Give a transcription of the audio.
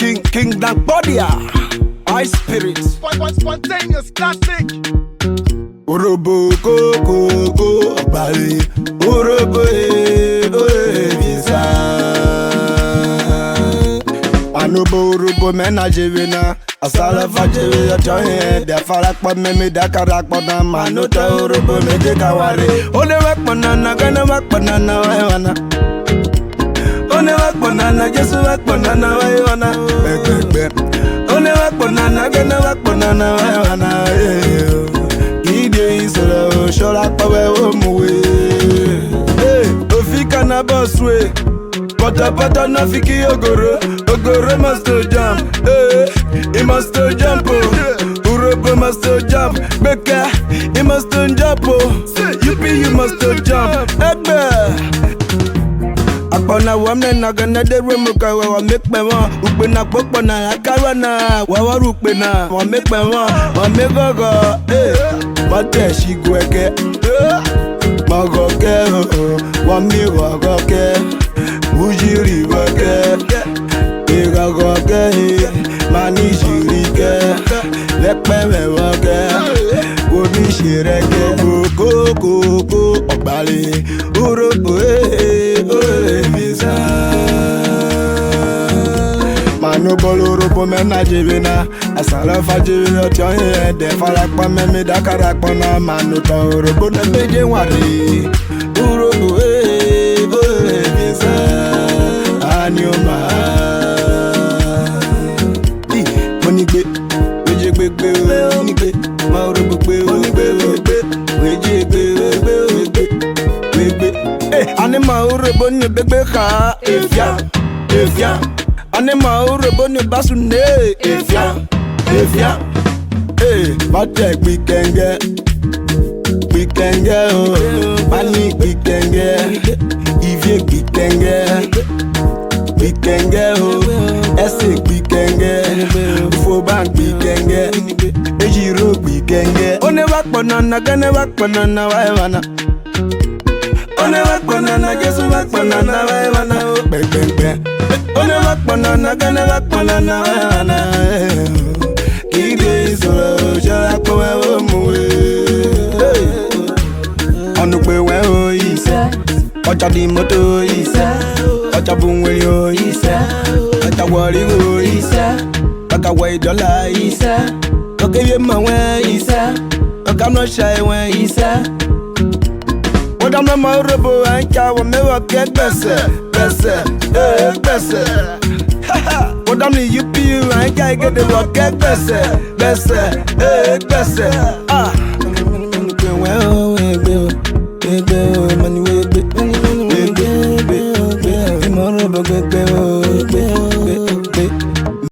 King Dampodia, high spirit. Spontaneous classic. Urobo go bali. Urobo visa. Anobo urobo mena jevina. Asala fajewe ya choye. Dia farak pa meme da karak pa na manota urobo meje kawari. Ole wak banana gana wak banana wana. One wak banana Jesu wak banana wana. One wak banana gana wak banana wana. Isolo shola pawe omuwe. Ofika na bosswe. Pata na fiki ogoro. Ogoro must jump. He must jump. Urobo must jump. Beka, he must jump. You must jump. Akpona wame na gana de remuka wa make me wa ukpe na pokpo na akara na wa rukpe na wa make me wa make gogo mate shigweke magoke wa mi wagoke ujiri wake igagoke mani shirike lepe me wake omi shireke go obale urobo visa. Manu bolo robo mena jivina. Asala fajivi otiye de farak pa meme da karak pa na manu to robo na beje wari. Urobo visa. Anyoma. Money gbe, weje gbe, money gbe, ma robo gbe, money gbe, weje gbe. Anima urebo ni begbe ka Efia Anima urebo ni basune Efia Bate kwikenge oh Pani kwikenge Ivye kwikenge oh Ese kwikenge Ufoban kwikenge Ejiro kwikenge One wak banana gane wak banana waewana One wak banana, Jesu wak banana, wana One wak banana, gane wak banana, wana Kide isolo, jala kowe omuwe Anukwe we o isa Ocha di moto isa Ocha bungweli o isa Ocha wari o isa Oka we dola isa Oka ye mawe isa Oka no shy we isa Oda mama urobo anka wa mewa ke gbese Oda mi yupi anka get the rock ke gbese Ah we